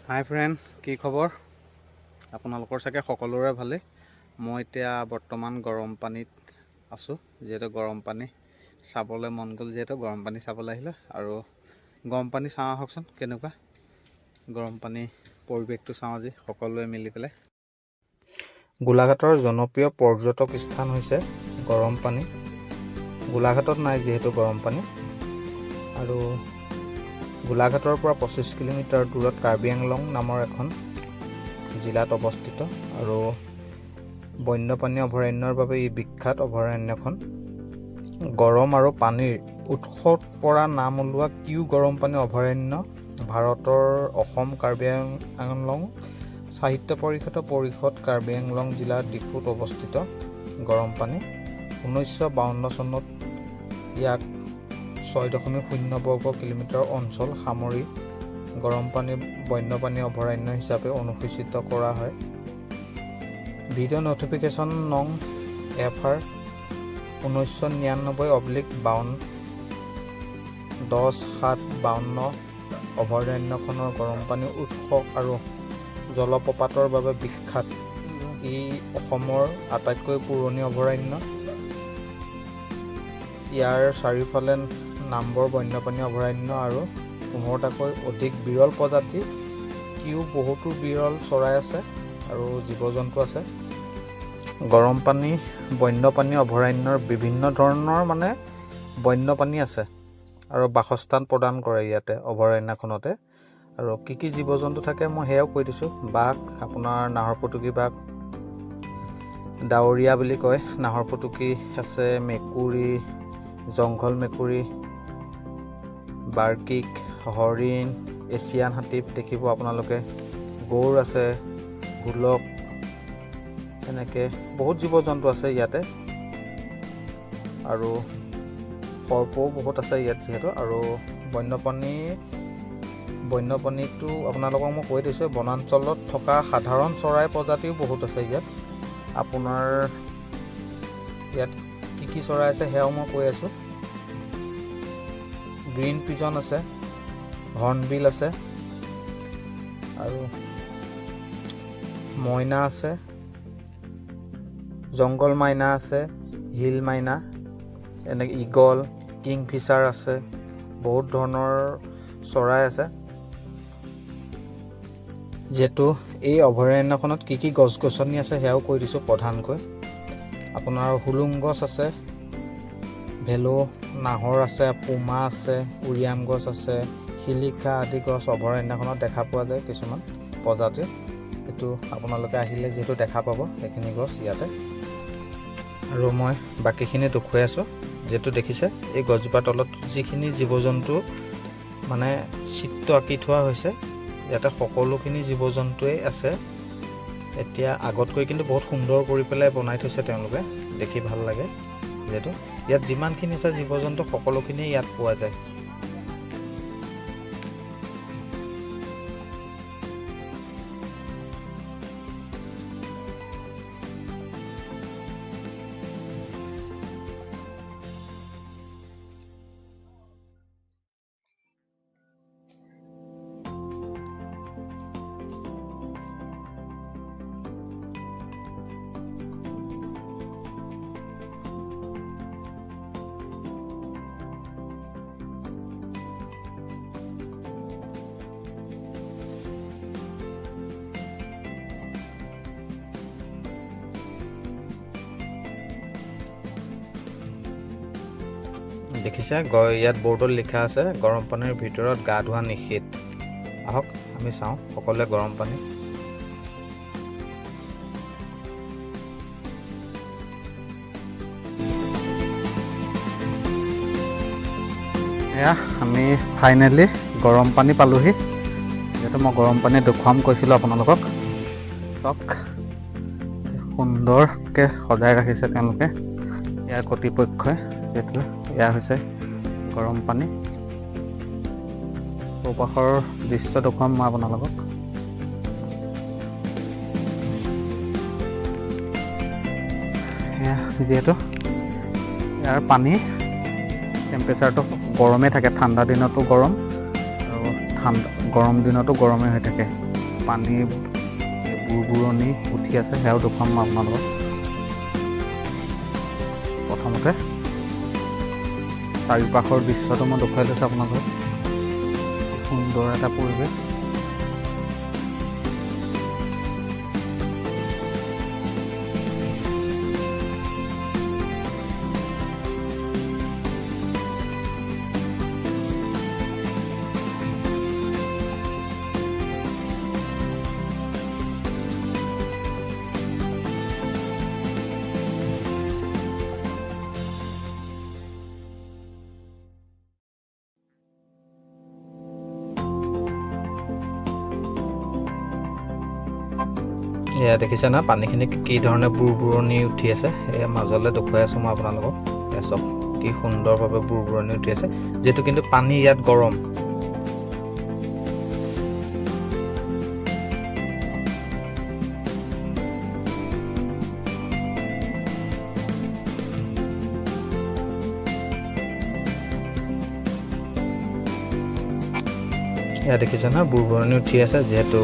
হাই friend, কি খবৰ? আপোনালোকৰ চাগে সকলোৰে ভালেই। মই এতিয়া বৰ্তমান গৰম পানীত আছোঁ, যিহেতু গৰম পানী চাবলৈ মন গ'ল, যিহেতু গৰম পানী চাবলৈ আহিলোঁ। আৰু গৰম পানী চাওঁ আহকচোন, কেনেকুৱা গৰম পানী পৰিৱেশটো চাওঁ আজি সকলোৱে মিলি পেলাই। গোলাঘাটৰ জনপ্ৰিয় পৰ্যটক স্থান হৈছে গৰম পানী। গোলাঘাটত নাই যিহেতু গৰম পানী। আৰু গোলাঘাটৰ পৰা 25 কিলোমিটাৰ দূৰত কাৰ্বি আংলং নামৰ এখন জিলাত অৱস্থিত আৰু বন্যপ্ৰাণী অভয়াৰণ্যৰ বাবে ই বিখ্যাত। অভয়াৰণ্যখন গৰম আৰু পানীৰ উৎসৰ পৰা নাম ওলোৱা কিউ গৰম পানী অভয়াৰণ্য ভাৰতৰ অসম কাৰ্বি আংলং সাহিত্য পৰিষদ কাৰ্বি আংলং জিলাৰ ডিফুত অৱস্থিত। গৰম পানী 1952 চনত ইয়াক 6.0 বৰ্গ কিলোমিটাৰ অঞ্চল সামৰি গৰম পানী বন্যপ্ৰাণী অভয়াৰণ্য হিচাপে অনুসূচিত কৰা হয়। ভিডিঅ' নটিফিকেশ্যন নং FR 1999/52 10/7/52 অভয়াৰণ্যখনৰ গৰম পানীৰ উৎস আৰু জলপ্ৰপাতৰ বাবে বিখ্যাত। ই অসমৰ আটাইতকৈ পুৰণি অভয়াৰণ্য। ইয়াৰ চাৰিওফালে নামবৰ বন্যপ্ৰাণী অভয়াৰণ্য আৰু 15টাকৈ অধিক বিৰল প্ৰজাতিৰ কিউ বহুতো বিৰল চৰাই আছে আৰু জীৱ জন্তু আছে। গৰম পানী বন্যপ্ৰাণী অভয়াৰণ্যৰ বিভিন্ন ধৰণৰ বন্যপ্ৰাণী আছে আৰু বাসস্থান প্ৰদান কৰে ইয়াতে অভয়াৰণ্যখনতে। আৰু কি জীৱ জন্তু থাকে মই সেয়াও কৈ দিছোঁ। বাঘ, আপোনাৰ নাহৰফুটুকী বাঘ, ডাৱৰীয়া বুলি কয়, নাহৰফুটুকী আছে, মেকুৰী, জংঘল মেকুৰী, বাৰ্কিক, হৰিণ, এছিয়ান হাতী দেখিব আপোনালোকে, গৌৰ আছে, হোলক, এনেকৈ বহুত জীৱ জন্তু আছে ইয়াতে। আৰু সৰ্পও বহুত আছে ইয়াত যিহেতু। আৰু বন্যপ্ৰাণীটো আপোনালোকক মই কৈ দিছোঁ। বনাঞ্চলত থকা সাধাৰণ চৰাই প্ৰজাতিও বহুত আছে ইয়াত। আপোনাৰ ইয়াত কি চৰাই আছে সেয়াও মই কৈ আছোঁ। গ্ৰীণ পিজন আছে, হৰ্ণবিল আছে, আৰু মইনা আছে, জংগল মাইনা আছে, হিল মাইনা, এনেকৈ ইগল, কিংফিচাৰ আছে, বহুত ধৰণৰ চৰাই আছে। যিহেতু এই অভয়াৰণ্যখনত কি গছ গছনি আছে সেয়াও কৈ দিছোঁ। প্ৰধানকৈ আপোনাৰ হুলুং গছ আছে, ভেলো, নাহৰ আছে, পুমা আছে, উৰিয়াম গছ আছে, শিলিখা আদি গছ অভয়াৰণ্যখনত দেখা পোৱা যায় কিছুমান প্ৰজাতিৰ। এইটো আপোনালোকে আহিলে যিহেতু দেখা পাব সেইখিনি গছ ইয়াতে। আৰু মই বাকীখিনি দেখুৱাই আছোঁ। যিহেতু দেখিছে এই গছজোপাৰ তলত যিখিনি জীৱ জন্তু চিত্ৰ আঁকি থোৱা হৈছে, ইয়াতে সকলোখিনি জীৱ জন্তুৱেই আছে। এতিয়া আগতকৈ কিন্তু বহুত সুন্দৰ কৰি পেলাই বনাই থৈছে তেওঁলোকে, দেখি ভাল লাগে। যিহেতু ইয়াত যিমানখিনি আছে জীৱ জন্তু সকলোখিনি ইয়াত পোৱা যায়। দেখিছে ইয়াত বৰ্ডত লিখা আছে গৰম পানীৰ ভিতৰত গা ধোৱা নিষেধ। আহক আমি চাওঁ সকলোৱে গৰম পানী। এয়া আমি ফাইনেলি গৰম পানী পালোহি। যিহেতু মই গৰম পানী দেখুৱাম কৈছিলোঁ আপোনালোকক। চাওক সুন্দৰকৈ সজাই ৰাখিছে তেওঁলোকে ইয়াৰ কৰ্তৃপক্ষই। যিহেতু এয়া হৈছে গৰম পানী। চৌপাশৰ দৃশ্য দেখুৱাম মই আপোনালোকক। যিহেতু ইয়াৰ পানী টেম্পাৰেচাৰটো গৰমেই থাকে, ঠাণ্ডা দিনতো গৰম আৰু ঠাণ্ডা গৰম দিনতো গৰমেই হৈ থাকে। পানী বুৰবুৰণি উঠি আছে, সেয়াও দেখুৱাম মই আপোনালোকক। প্ৰথমতে চাৰিওপাশৰ দৃশ্যটো মই দেখুৱাই লৈছোঁ আপোনালোকক। সুন্দৰ এটা পৰিৱেশ। এয়া দেখিছে না পানীখিনি কি ধৰণে বুৰবুৰণি উঠি আছে। এয়া মাজলৈ দেখুৱাই আছোঁ মই আপোনালোকক। এয়া চব কি সুন্দৰভাৱে বুৰবুৰণি উঠি আছে, যিহেতু কিন্তু পানী ইয়াত গৰম। এয়া দেখিছে না বুৰবুৰণি উঠি আছে, যিহেতু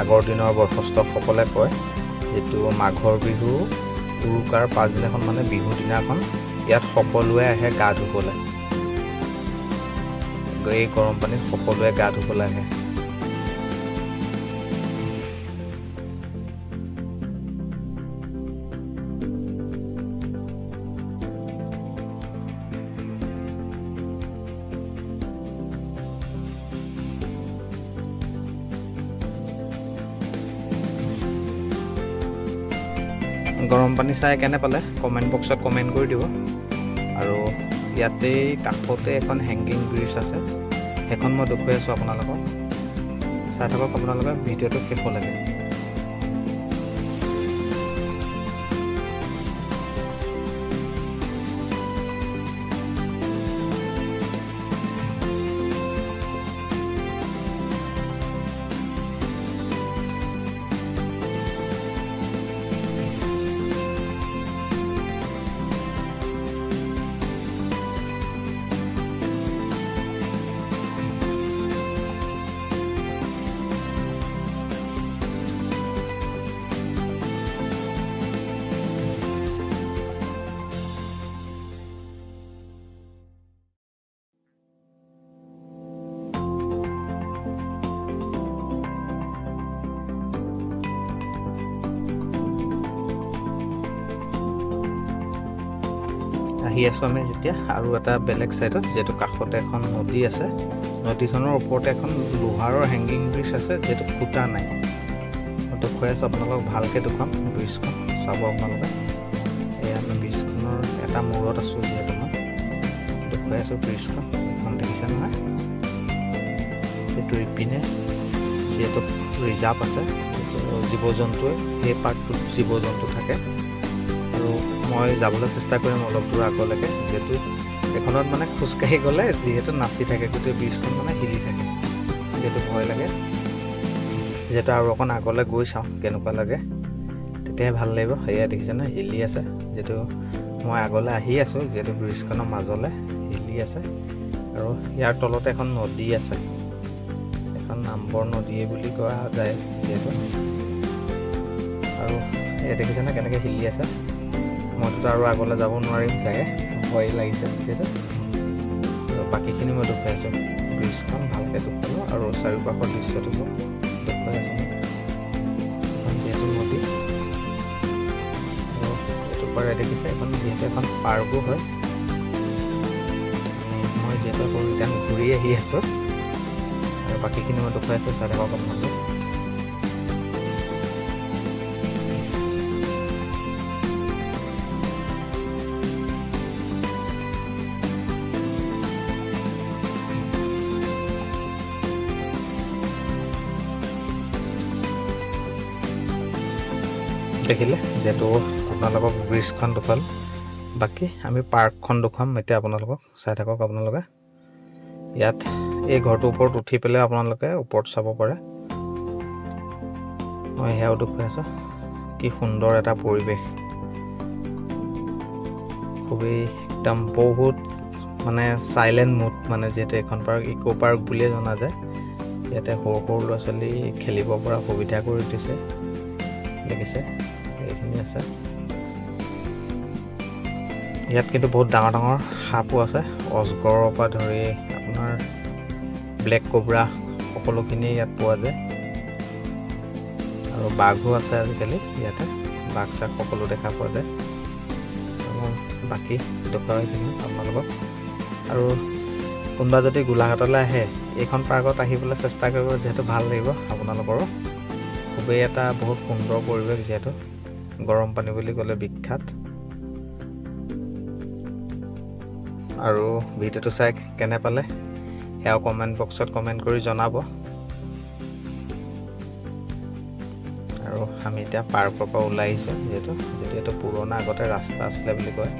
আগৰ দিনৰ বয়সস্থসকলে কয়, যিটো মাঘৰ বিহু উৰুকাৰ পাছদিনাখন মানে বিহু দিনাখন ইয়াত সকলোৱে আহে গা ধুবলৈ। এই গৰম পানীত সকলোৱে গা ধুবলৈ আহে। গৰম পানী চাই কেনে পালে কমেণ্ট বক্সত কমেণ্ট কৰি দিব। আৰু ইয়াতেই কাষতে এখন হেংগিং ব্ৰিজ আছে, সেইখন মই দেখুৱাই আছোঁ আপোনালোকক। চাই থাকক আপোনালোকে ভিডিঅ'টো শেষলৈকে। আহি আছোঁ আমি যেতিয়া আৰু এটা বেলেগ ছাইডত, যিহেতু কাষতে এখন নদী আছে। নদীখনৰ ওপৰতে এখন লোহাৰৰ হেংগিং ব্ৰিজ আছে, যিহেতু খুটা নাই। মই দেখুৱাই আছোঁ আপোনালোকক, ভালকৈ দেখুৱাম ব্ৰিজখন চাব আপোনালোকে। এয়া আমি ব্ৰিজখনৰ এটা মূৰত আছোঁ, যিহেতু মই দেখুৱাই আছোঁ ব্ৰিজখন। এইখন দেখিছে নহয়, যিহেতু ইপিনে যিহেতু ৰিজাৰ্ভ আছে, জীৱ জন্তুৱে সেই পাৰ্কটোত জীৱ জন্তু থাকে। আৰু মই যাবলৈ চেষ্টা কৰিম অলপ দূৰ আগলৈকে, যিহেতু এইখনত মানে খোজকাঢ়ি গ'লে যিহেতু নাচি থাকে, গোটেই ব্ৰিজখন মানে হিলি থাকে, যিহেতু ভয় লাগে। যিহেতু আৰু অকণ আগলৈ গৈ চাওঁ কেনেকুৱা লাগে, তেতিয়াহে ভাল লাগিব। সেয়া দেখিছেনে হিলি আছে, যিহেতু মই আগলৈ আহি আছোঁ, যিহেতু ব্ৰিজখনৰ মাজলৈ হিলি আছে। আৰু ইয়াৰ তলতে এখন নদী আছে, এখন নাম্বৰ নদী বুলি কোৱা যায় যিহেতু। আৰু এয়া দেখিছেনে কেনেকৈ হিলি আছে। মইতো আৰু আগলৈ যাব নোৱাৰিম চাগে, ভয় লাগিছে যিহেতু। আৰু বাকীখিনি মই দেখুৱাই আছোঁ, ব্ৰিজখন ভালকৈ দেখুৱালোঁ আৰু চাৰিওপাশৰ দৃশ্যটো দেখুৱাই আছোঁ মই। এখন যিহেতু নদী, আৰু এইটো পাৰে দেখিছে এখন যিহেতু এখন পাৰ্কো হয়। মই যিহেতু আকৌ ৰিটাৰ্ণ ঘূৰি আহি আছোঁ, আৰু বাকীখিনি মই দেখুৱাই আছোঁ, চাই থাকক আপোনালোকে। দেখিলে, যিহেতু আপোনালোকক ব্ৰিজখন দেখুৱাল, বাকী আমি পাৰ্কখন দেখুৱাম এতিয়া আপোনালোকক। চাই থাকক আপোনালোকে। ইয়াত এই ঘৰটোৰ ওপৰত উঠি পেলাই আপোনালোকে ওপৰত চাব পাৰে। মই সেয়াও দেখুৱাই আছোঁ, কি সুন্দৰ এটা পৰিৱেশ। খুবেই একদম বহুত মানে চাইলেণ্ট মুড, মানে যিহেতু এখন পাৰ্ক ইক' পাৰ্ক বুলিয়ে জনা যায়। ইয়াতে সৰু সৰু ল'ৰা ছোৱালী খেলিব পৰা সুবিধা কৰি দিছে, দেখিছে এইখিনি আছে। ইয়াত কিন্তু বহুত ডাঙৰ ডাঙৰ সাপো আছে, অজগৰৰ পৰা ধৰি আপোনাৰ ব্লেক কোব্ৰা সকলোখিনি ইয়াত পোৱা যায়। আৰু বাঘো আছে আজিকালি ইয়াতে, বাঘ চাঘ সকলো দেখা পোৱা যায়। বাকী দেখুৱাই দিম আপোনালোকক। আৰু কোনোবা যদি গোলাঘাটলৈ আহে এইখন পাৰ্কত আহিবলৈ চেষ্টা কৰিব, যিহেতু ভাল লাগিব আপোনালোকৰো। খুবেই এটা বহুত সুন্দৰ পৰিৱেশ, যিহেতু গৰম পানী বুলি ক'লে বিখ্যাত। আৰু ভিডিঅ'টো চাই কেনে পালে সেয়াও কমেণ্ট বক্সত কমেণ্ট কৰি জনাব। আৰু আমি এতিয়া পাৰ্কৰ পৰা ওলাই আহিছোঁ, যিহেতু এইটো পুৰণা আগতে ৰাস্তা আছিলে বুলি কয়।